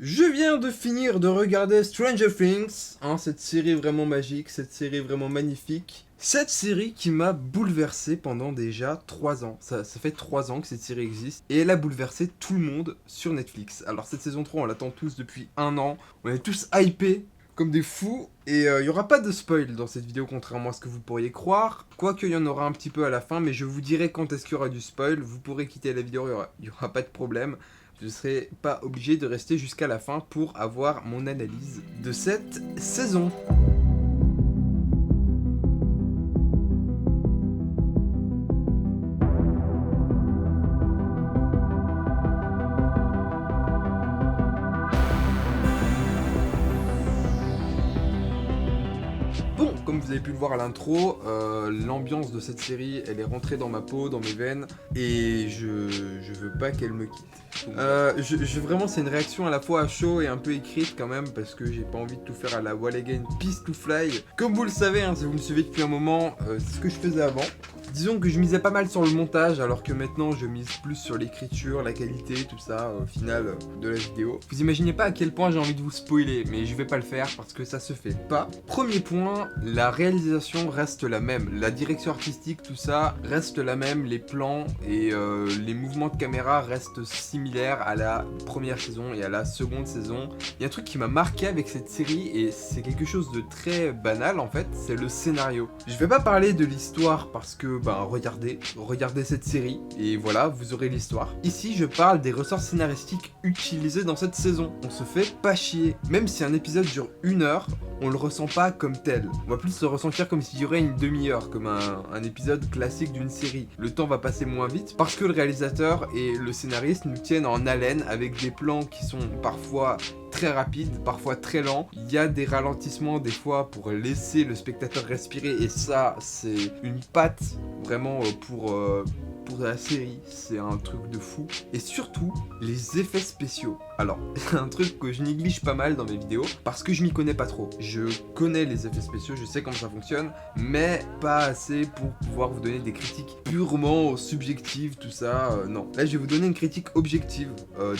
Je viens de finir de regarder Stranger Things, cette série vraiment magique, cette série vraiment magnifique. Cette série qui m'a bouleversé pendant déjà 3 ans. Ça fait 3 ans que cette série existe et elle a bouleversé tout le monde sur Netflix. Alors cette saison 3, on l'attend tous depuis 1 an. On est tous hypés comme des fous et il n'y aura pas de spoil dans cette vidéo contrairement à ce que vous pourriez croire. Quoique il y en aura un petit peu à la fin, mais je vous dirai quand est-ce qu'il y aura du spoil. Vous pourrez quitter la vidéo, il y aura pas de problème. Je ne serai pas obligé de rester jusqu'à la fin pour avoir mon analyse de cette saison. Bon, comme vous avez pu le voir à l'intro, l'ambiance de cette série, elle est rentrée dans ma peau, dans mes veines, et je veux pas qu'elle me quitte. Vraiment, c'est une réaction à la fois à chaud et un peu écrite quand même, parce que j'ai pas envie de tout faire à la Wall Again Peace to Fly. Comme vous le savez, si vous me suivez depuis un moment, c'est ce que je faisais avant. Disons que je misais pas mal sur le montage, alors que maintenant je mise plus sur l'écriture, la qualité, tout ça, au final de la vidéo. Vous imaginez pas à quel point j'ai envie de vous spoiler, mais je vais pas le faire parce que ça se fait pas. Premier point, la réalisation reste la même. La direction artistique, tout ça, reste la même. Les plans et les mouvements de caméra restent similaires à la première saison et à la seconde saison. Il y a un truc qui m'a marqué avec cette série, et c'est quelque chose de très banal en fait, c'est le scénario. Je vais pas parler de l'histoire parce que regardez cette série, et voilà, vous aurez l'histoire. Ici, je parle des ressorts scénaristiques utilisés dans cette saison. On se fait pas chier. Même si un épisode dure 1 heure, on le ressent pas comme tel. On va plus se ressentir comme s'il y aurait une demi-heure, comme un épisode classique d'une série. Le temps va passer moins vite parce que le réalisateur et le scénariste nous tiennent en haleine avec des plans qui sont parfois très rapides, parfois très lents. Il y a des ralentissements des fois pour laisser le spectateur respirer, et ça, c'est une patte vraiment pour la série, c'est un truc de fou. Et surtout, les effets spéciaux. Alors, un truc que je néglige pas mal dans mes vidéos, parce que je m'y connais pas trop. Je connais les effets spéciaux, je sais comment ça fonctionne, mais pas assez pour pouvoir vous donner des critiques purement subjectives, tout ça, non. Là, je vais vous donner une critique objective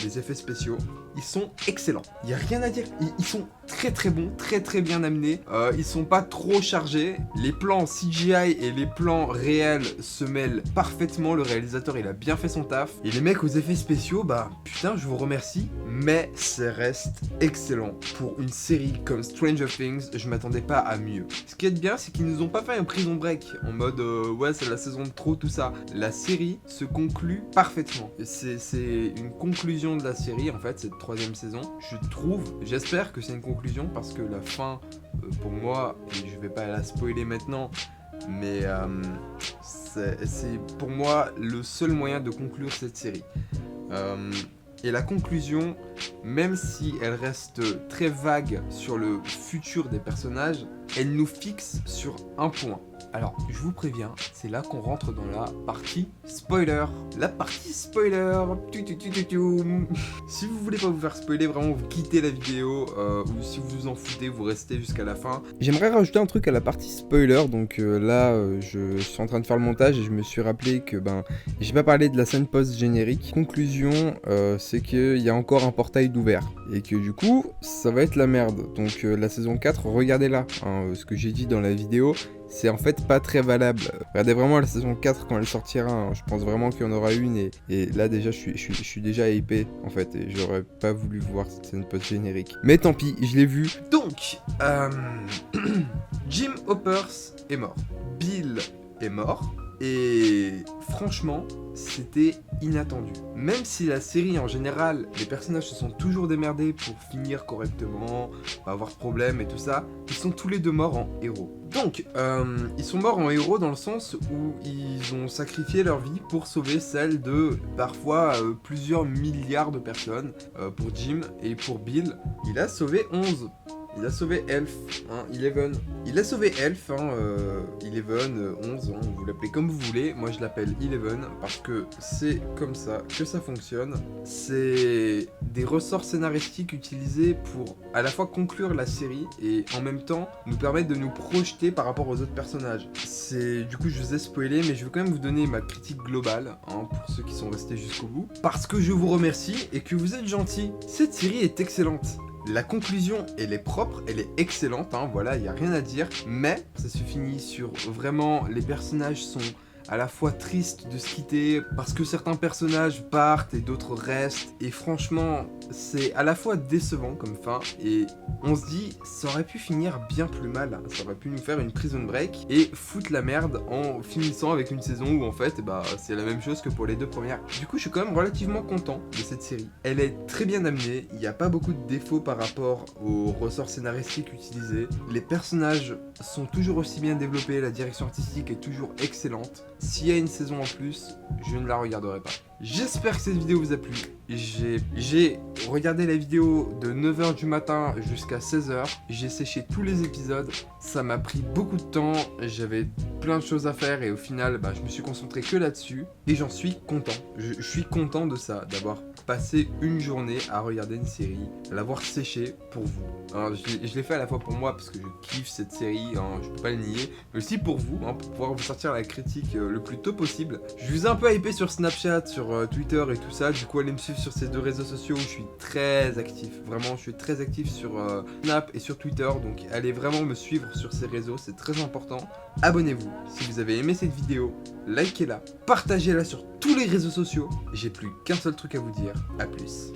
des effets spéciaux. Ils sont excellents. Il y a rien à dire. Ils sont très très bons, très très bien amenés. Ils sont pas trop chargés. Les plans CGI et les plans réels se mêlent parfaitement. Le réalisateur, il a bien fait son taf. Et les mecs aux effets spéciaux, putain, je vous remercie. Mais ça reste excellent. Pour une série comme Stranger Things, je m'attendais pas à mieux. Ce qui est bien, c'est qu'ils nous ont pas fait un prison break en mode ouais, c'est la saison de trop, tout ça. La série se conclut parfaitement. C'est une conclusion de la série en fait, cette 3e saison. Je trouve, j'espère que c'est une conclusion, parce que la fin, pour moi, et je vais pas la spoiler maintenant, mais c'est pour moi le seul moyen de conclure cette série. Et la conclusion, même si elle reste très vague sur le futur des personnages, elle nous fixe sur un point. Alors, je vous préviens, c'est là qu'on rentre dans la partie spoiler. La partie spoiler. Si vous voulez pas vous faire spoiler, vraiment vous quittez la vidéo, ou si vous vous en foutez, vous restez jusqu'à la fin. J'aimerais rajouter un truc à la partie spoiler, donc là, je suis en train de faire le montage et je me suis rappelé que j'ai pas parlé de la scène post-générique. Conclusion, c'est qu'il y a encore un portail d'ouvert et que du coup, ça va être la merde. Donc la saison 4, regardez-la. Ce que j'ai dit dans la vidéo, c'est en fait pas très valable. Regardez vraiment la saison 4 quand elle sortira, je pense vraiment qu'il y en aura une, et là déjà je suis déjà hypé en fait, et j'aurais pas voulu voir cette scène post-générique. Mais tant pis, je l'ai vu. Donc, Jim Hoppers est mort. Bill est mort. Et franchement, c'était inattendu. Même si la série en général, les personnages se sont toujours démerdés pour finir correctement, pas avoir de problème et tout ça, ils sont tous les deux morts en héros. Donc, ils sont morts en héros dans le sens où ils ont sacrifié leur vie pour sauver celle de parfois plusieurs milliards de personnes. Pour Jim et pour Bill, il a sauvé 11 Il a sauvé Elf, hein, Eleven. Il a sauvé Elf, hein, Eleven, 11, hein, vous l'appelez comme vous voulez. Moi je l'appelle Eleven parce que c'est comme ça que ça fonctionne. C'est des ressorts scénaristiques utilisés pour à la fois conclure la série et en même temps nous permettre de nous projeter par rapport aux autres personnages. Du coup je vous ai spoilé, mais je veux quand même vous donner ma critique globale, hein, pour ceux qui sont restés jusqu'au bout. Parce que je vous remercie et que vous êtes gentils. Cette série est excellente. La conclusion, elle est propre, elle est excellente, hein, voilà, il n'y a rien à dire. Mais ça se finit sur vraiment, les personnages sont à la fois tristes de se quitter parce que certains personnages partent et d'autres restent. Et franchement, c'est à la fois décevant comme fin et on se dit, ça aurait pu finir bien plus mal. Ça aurait pu nous faire une prison break et foutre la merde en finissant avec une saison où en fait, c'est la même chose que pour les 2 premières. Du coup, je suis quand même relativement content de cette série. Elle est très bien amenée, il n'y a pas beaucoup de défauts par rapport aux ressorts scénaristiques utilisés. Les personnages sont toujours aussi bien développés, la direction artistique est toujours excellente. S'il y a une saison en plus, je ne la regarderai pas. J'espère que cette vidéo vous a plu. J'ai regardé la vidéo de 9h du matin jusqu'à 16h. J'ai séché tous les épisodes. Ça m'a pris beaucoup de temps. J'avais plein de choses à faire et au final, je me suis concentré que là-dessus. Et j'en suis content. Je suis content de ça, d'avoir passé une journée à regarder une série, l'avoir séché pour vous. Alors, je l'ai fait à la fois pour moi parce que je kiffe cette série, hein, je peux pas le nier, mais aussi pour vous, hein, pour pouvoir vous sortir la critique le plus tôt possible. Je vous ai un peu hypé sur Snapchat, sur Twitter et tout ça, du coup allez me suivre sur ces 2 réseaux sociaux où je suis très actif. Vraiment, je suis très actif sur Snap et sur Twitter, donc allez vraiment me suivre sur ces réseaux, c'est très important. Abonnez-vous si vous avez aimé cette vidéo, likez-la, partagez-la sur tous les réseaux sociaux. J'ai plus qu'un seul truc à vous dire, à plus.